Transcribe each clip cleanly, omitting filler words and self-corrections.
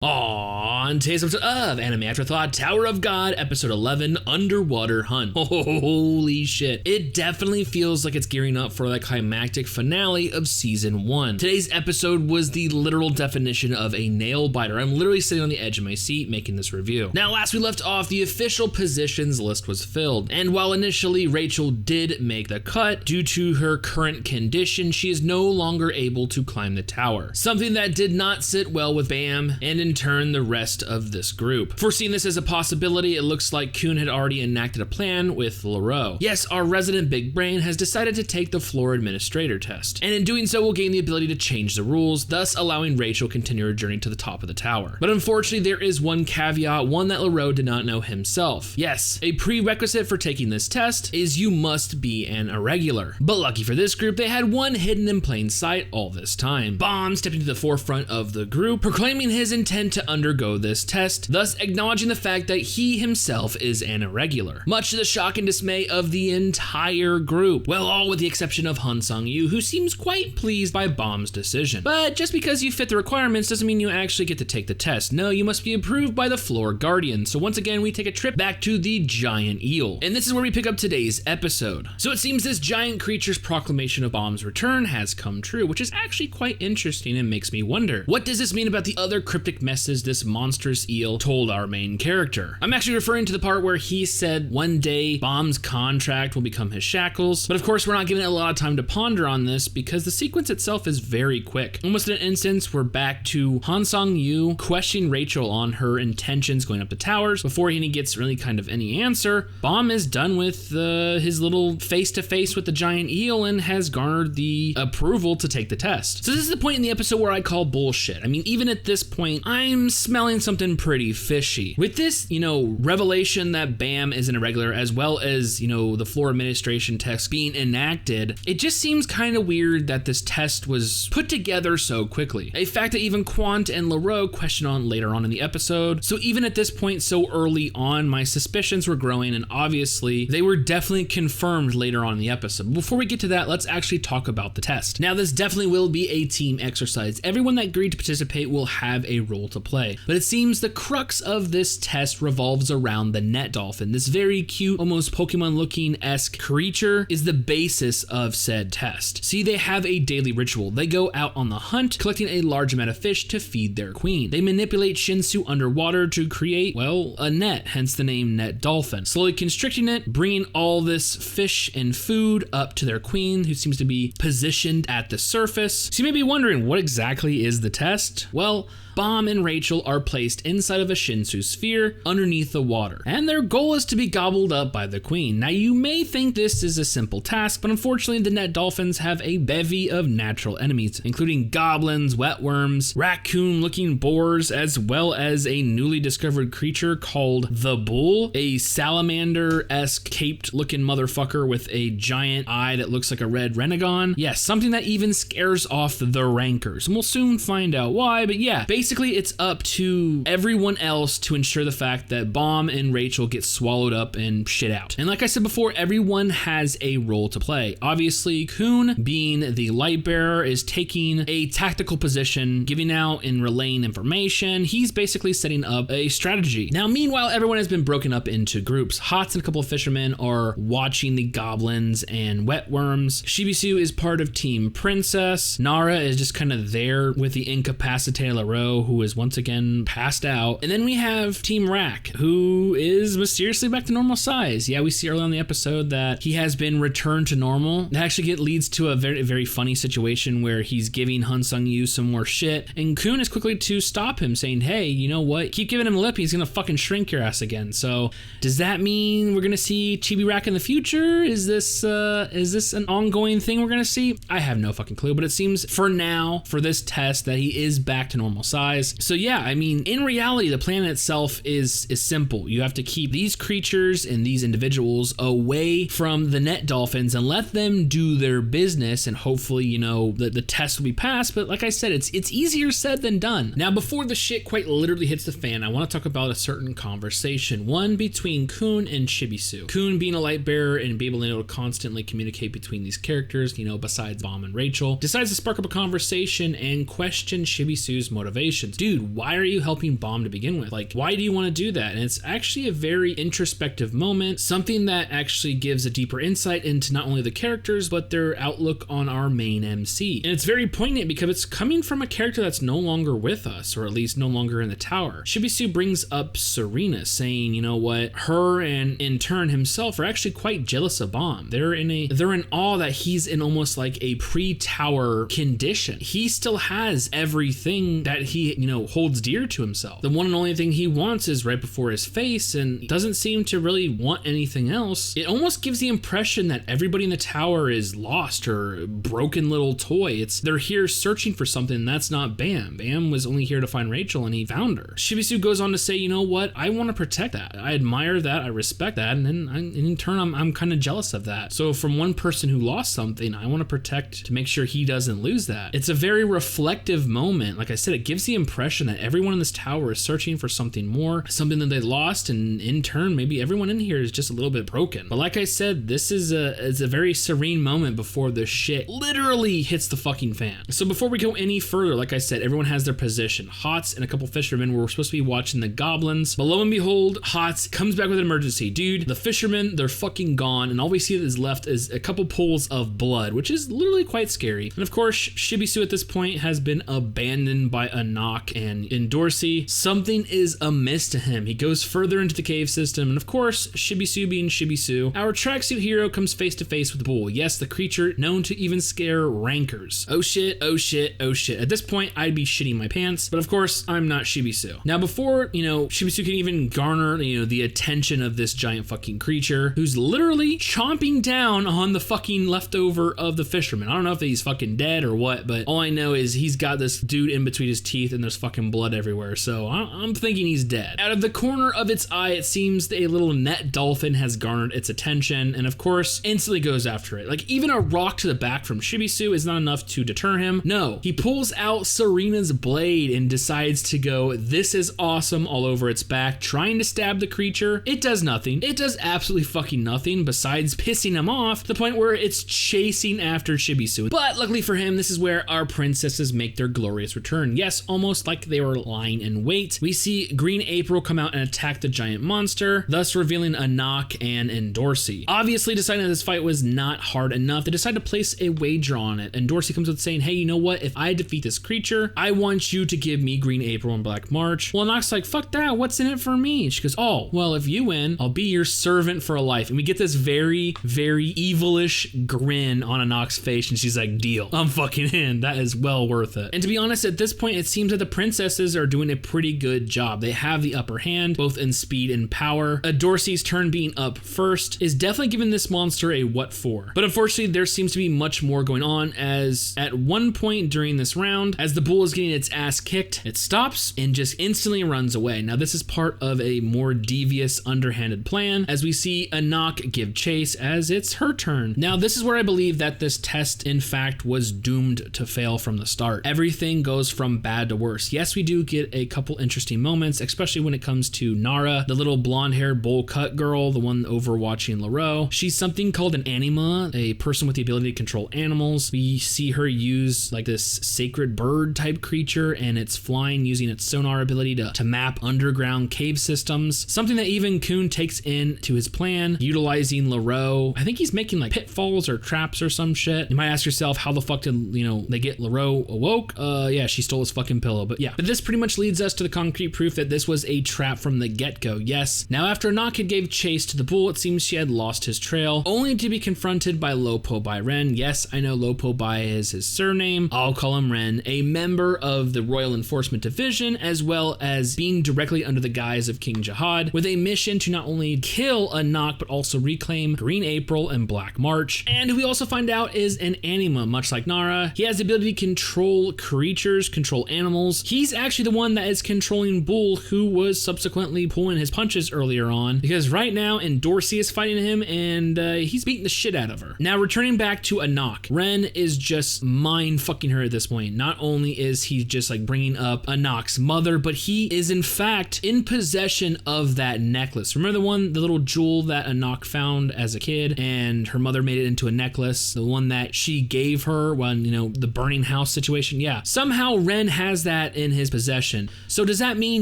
On today's episode of Anime Afterthought, Tower of God, episode 11, Underwater Hunt. Holy shit. It definitely feels like it's gearing up for the climactic finale of season 1. Today's episode was the literal definition of a nail biter. I'm literally sitting on the edge of my seat making this review. Now, last we left off, the official positions list was filled, and while initially Rachel did make the cut, due to her current condition, she is no longer able to climb the tower. Something that did not sit well with Bam, and in turn the rest of this group. Foreseeing this as a possibility, it looks like Kun had already enacted a plan with Leroux. Yes, our resident big brain has decided to take the floor administrator test, and in doing so will gain the ability to change the rules, thus allowing Rachel to continue her journey to the top of the tower. But unfortunately there is one caveat, one that Leroux did not know himself. Yes, a prerequisite for taking this test is you must be an irregular. But lucky for this group, they had one hidden in plain sight all this time. Bam stepped into the forefront of the group, proclaiming his intent to undergo this test, thus acknowledging the fact that he himself is an irregular, much to the shock and dismay of the entire group. Well, all with the exception of Han Sung-yu, who seems quite pleased by Bam's decision. But just because you fit the requirements doesn't mean you actually get to take the test. No, you must be approved by the floor guardian. So once again, we take a trip back to the giant eel. And this is where we pick up today's episode. So it seems this giant creature's proclamation of Bam's return has come true, which is actually quite interesting and makes me wonder, what does this mean about the other cryptic messages this monstrous eel told our main character? I'm actually referring to the part where he said one day Bam's contract will become his shackles, but of course we're not given a lot of time to ponder on this because the sequence itself is very quick. Almost in an instance, we're back to Han Sung-yu questioning Rachel on her intentions going up the towers. Before he gets really kind of any answer, Bam is done with his little face-to-face with the giant eel and has garnered the approval to take the test. So this is the point in the episode where I call bullshit. I mean, even at this point, I'm smelling something pretty fishy. With this, revelation that Bam is an irregular, as well as, the floor administration test being enacted, it just seems kind of weird that this test was put together so quickly. A fact that even Quant and Leroux question on later on in the episode. So even at this point so early on, my suspicions were growing, and obviously they were definitely confirmed later on in the episode. Before we get to that, let's actually talk about the test. Now, this definitely will be a team exercise. Everyone that agreed to participate will have a role to play. But it seems the crux of this test revolves around the net dolphin. This very cute, almost Pokemon-looking-esque creature is the basis of said test. See, they have a daily ritual. They go out on the hunt, collecting a large amount of fish to feed their queen. They manipulate Shinsu underwater to create, well, a net, hence the name net dolphin. Slowly constricting it, bringing all this fish and food up to their queen, who seems to be positioned at the surface. So you may be wondering, what exactly is the test? Well, Bam and Rachel are placed inside of a Shinsu sphere underneath the water, and their goal is to be gobbled up by the queen. Now, you may think this is a simple task, but unfortunately the net dolphins have a bevy of natural enemies, including goblins, wetworms, raccoon-looking boars, as well as a newly discovered creature called the Bull, a salamander-esque caped-looking motherfucker with a giant eye that looks like a red Renegon. Yes, something that even scares off the rankers, and we'll soon find out why, but yeah, basically, it's up to everyone else to ensure the fact that Bam and Rachel get swallowed up and shit out. And like I said before, everyone has a role to play. Obviously, Kun, being the light bearer, is taking a tactical position, giving out and relaying information. He's basically setting up a strategy. Now, meanwhile, everyone has been broken up into groups. Hots and a couple of fishermen are watching the goblins and wetworms. Shibisu is part of Team Princess. Nara is just kind of there with the incapacitated Leroux, who is once again passed out. And then we have Team Rack, who is mysteriously back to normal size. Yeah, we see early on in the episode that he has been returned to normal. That actually leads to a very, very funny situation where he's giving Han Sung-yu some more shit, and Kun is quickly to stop him, saying, hey, you know what? Keep giving him lip, he's gonna fucking shrink your ass again. So does that mean we're gonna see Chibi Rack in the future? Is this an ongoing thing we're gonna see? I have no fucking clue, but it seems for now, for this test, that he is back to normal size. So yeah, I mean, in reality, the plan itself is simple. You have to keep these creatures and these individuals away from the net dolphins and let them do their business, and hopefully, the test will be passed. But like I said, it's easier said than done. Now, before the shit quite literally hits the fan, I want to talk about a certain conversation, one between Kun and Shibisu. Kun being a light bearer and being able to constantly communicate between these characters, besides Bam and Rachel, decides to spark up a conversation and question Shibisu's motivations. Dude, why are you helping developing bomb to begin with? Like, why do you want to do that? And it's actually a very introspective moment, something that actually gives a deeper insight into not only the characters, but their outlook on our main MC. And it's very poignant because it's coming from a character that's no longer with us, or at least no longer in the tower. Shibisu brings up Serena, saying, you know what, her and in turn himself are actually quite jealous of Bomb. They're in awe that he's in almost like a pre-tower condition. He still has everything that he, holds dear to himself. The one and only thing he wants is right before his face, and doesn't seem to really want anything else. It almost gives the impression that everybody in the tower is lost or broken little toy. They're here searching for something. That's not Bam. Bam was only here to find Rachel, and he found her. Shibisu goes on to say, you know what, I want to protect that. I admire that. I respect that. And then in turn, I'm kind of jealous of that. So from one person who lost something, I want to protect to make sure he doesn't lose that. It's a very reflective moment. Like I said, it gives the impression that everyone in this tower is searching for something more, something that they lost, and in turn, maybe everyone in here is just a little bit broken. But like I said, this is a very serene moment before the shit literally hits the fucking fan. So before we go any further, like I said, everyone has their position. Hots and a couple fishermen were supposed to be watching the goblins, but lo and behold, Hots comes back with an emergency. Dude, the fishermen, they're fucking gone, and all we see that is left is a couple pools of blood, which is literally quite scary. And of course, Shibisu at this point has been abandoned by Anak and Dorsey. Something is amiss to him. He goes further into the cave system, and of course, Shibisu being Shibisu, our tracksuit hero comes face to face with the bull. Yes, the creature known to even scare rankers. Oh shit, oh shit, oh shit. At this point, I'd be shitting my pants, but of course, I'm not Shibisu. Now, before, Shibisu can even garner, the attention of this giant fucking creature who's literally chomping down on the fucking leftover of the fisherman. I don't know if he's fucking dead or what, but all I know is he's got this dude in between his teeth and there's fucking blood everywhere, so I'm thinking he's dead. Out of the corner of its eye, it seems that a little net dolphin has garnered its attention, and of course, instantly goes after it. Like, even a rock to the back from Shibisu is not enough to deter him. No, he pulls out Serena's blade and decides to go, this is awesome, all over its back, trying to stab the creature. It does nothing. It does absolutely fucking nothing besides pissing him off to the point where it's chasing after Shibisu. But luckily for him, this is where our princesses make their glorious return. Yes, almost like they were lying in wait. We see Green April come out and attack the giant monster, thus revealing Anak and Dorsey. Obviously, deciding that this fight was not hard enough, they decide to place a wager on it, and Dorsey comes out saying, hey, you know what, if I defeat this creature, I want you to give me Green April and Black March. Well, Anak's like, fuck that, what's in it for me? And she goes, oh, well, if you win, I'll be your servant for a life. And we get this very, very evilish grin on Anak's face, and she's like, deal, I'm fucking in. That is well worth it. And to be honest, at this point, it seems that the princesses are doing a pretty good job. They have the upper hand, both in speed and power. Dorsey's turn being up first is definitely giving this monster a what for. But unfortunately, there seems to be much more going on, as at one point during this round, as the bull is getting its ass kicked, it stops and just instantly runs away. Now, this is part of a more devious, underhanded plan, as we see Anak give chase as it's her turn. Now, this is where I believe that this test, in fact, was doomed to fail from the start. Everything goes from bad to worse. Yes, we do get a couple interesting moments, especially when it comes to Nara, the little blonde-haired bowl cut girl, the one overwatching Laro. She's something called an anima, a person with the ability to control animals. We see her use like this sacred bird type creature, and it's flying using its sonar ability to map underground cave systems. Something that even Kun takes into his plan, utilizing Laro. I think he's making like pitfalls or traps or some shit. You might ask yourself, how the fuck did, they get Laro awoke? Yeah, she stole his fucking pillow, but yeah. But this pretty much leads us to the concrete proof that this was a trap from the get-go. Yes, now after Anak had gave chase to the bull, it seems she had lost his trail, only to be confronted by Lopo Bai Ren. Yes, I know Lopo Bai is his surname. I'll call him Ren, a member of the Royal Enforcement Division, as well as being directly under the guise of King Jihad, with a mission to not only kill Anak, but also reclaim Green April and Black March. And who we also find out is an anima, much like Nara. He has the ability to control creatures, control animals. He's actually the one that is controlling Bull, who was subsequently pulling his punches earlier on, because right now, Dorsey is fighting him, and he's beating the shit out of her. Now, returning back to Anak, Ren is just mind fucking her at this point. Not only is he just like bringing up Anak's mother, but he is in fact in possession of that necklace. Remember the little jewel that Anak found as a kid, and her mother made it into a necklace, the one that she gave her when, the burning house situation? Yeah. Somehow Ren has that in his possession. And so does that mean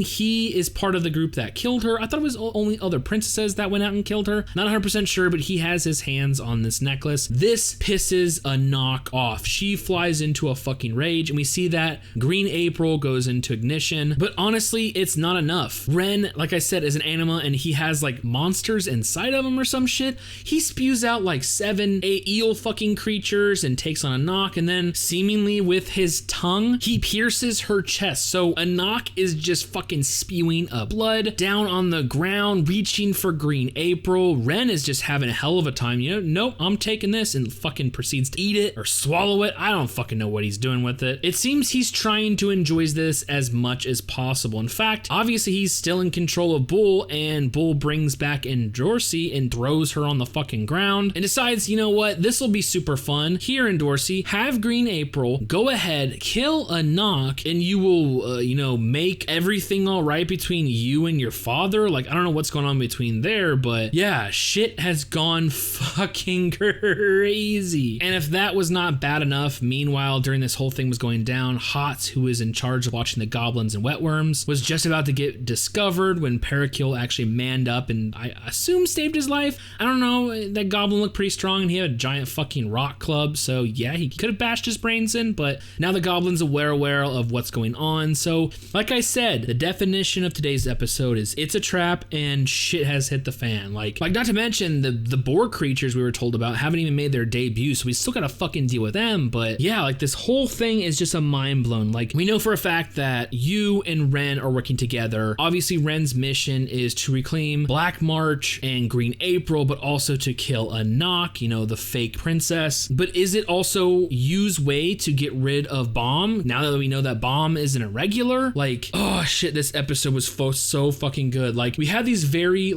he is part of the group that killed her? I thought it was only other princesses that went out and killed her. Not 100% sure, but he has his hands on this necklace. This pisses a knock off. She flies into a fucking rage, and we see that Green April goes into ignition. But honestly, it's not enough. Ren, like I said, is an anima, and he has like monsters inside of him or some shit. He spews out like 7, 8 eel fucking creatures and takes on a knock, and then seemingly with his tongue, he pierces her chest. So a knock is just fucking spewing up blood down on the ground, reaching for Green April. Ren is just having a hell of a time. You know, nope, I'm taking this, and fucking proceeds to eat it or swallow it. I don't fucking know what he's doing with it. It seems he's trying to enjoy this as much as possible. In fact, obviously he's still in control of Bull, and Bull brings back in Dorsey and throws her on the fucking ground and decides, you know what, this will be super fun. Here in Dorsey, have Green April go ahead, kill a knock, and you will, make everything all right between you and your father. Like, I don't know what's going on between there, but yeah, shit has gone fucking crazy. And if that was not bad enough, meanwhile, during this whole thing was going down, Hots, who is in charge of watching the goblins and wetworms, was just about to get discovered when Parakill actually manned up and I assume saved his life. I don't know, that goblin looked pretty strong and he had a giant fucking rock club, so yeah, he could have bashed his brains in, but now the goblin's aware of what's going on. So like I said, the definition of today's episode is it's a trap and shit has hit the fan. Like not to mention the boar creatures we were told about haven't even made their debut, so we still gotta fucking deal with them. But yeah, like this whole thing is just a mind blown. Like we know for a fact that you and Ren are working together. Obviously Ren's mission is to reclaim Black March and Green April, but also to kill a knock, the fake princess. But is it also Yu's way to get rid of Bomb now that we know that Bomb is an irregular? Like, oh shit, this episode was so fucking good. Like we had these very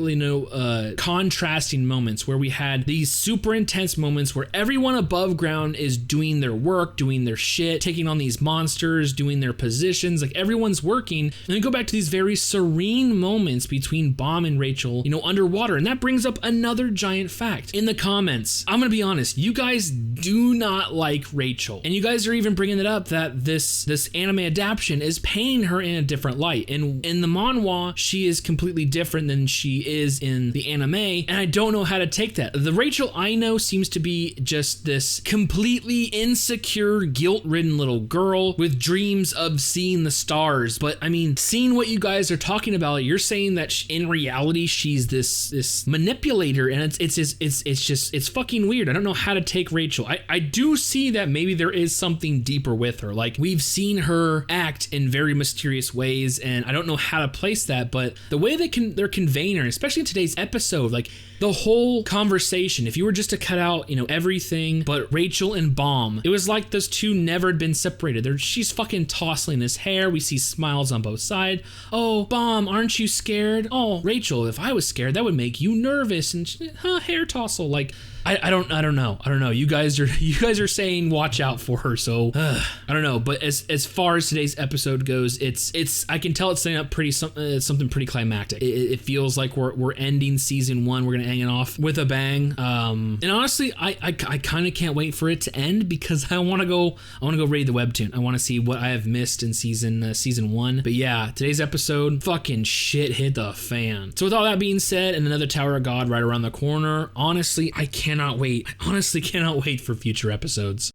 contrasting moments where we had these super intense moments where everyone above ground is doing their work, doing their shit, taking on these monsters, doing their positions, like everyone's working. And then go back to these very serene moments between Bomb and Rachel, underwater. And that brings up another giant fact. In the comments, I'm gonna be honest, you guys do not like Rachel. And you guys are even bringing it up that this anime adaptation is painting her in a different light. And in the manhwa, she is completely different than she is in the anime. And I don't know how to take that. The Rachel I know seems to be just this completely insecure, guilt-ridden little girl with dreams of seeing the stars. But I mean, seeing what you guys are talking about, you're saying that in reality she's this manipulator, and it's fucking weird. I don't know how to take Rachel. I do see that maybe there is something deeper with her. Like we've seen her act in very mysterious ways, and I don't know how to place that, but the way they're conveying her, especially in today's episode, like the whole conversation, if you were just to cut out, everything but Rachel and Bomb, it was like those two never had been separated. She's fucking tossing his hair. We see smiles on both sides. Oh, Bomb, aren't you scared? Oh, Rachel, if I was scared, that would make you nervous. And hair tossle. Like, I don't know. You guys are saying watch out for her, so I don't know. But as far as today's episode goes, it's I can tell it's setting up something pretty climactic. It feels like we're ending season 1. We're gonna hang it off with a bang. And honestly, I kind of can't wait for it to end because I want to go read the webtoon. I want to see what I have missed in season 1. But yeah, today's episode, fucking shit hit the fan. So with all that being said, and another Tower of God right around the corner, honestly, I honestly cannot wait for future episodes.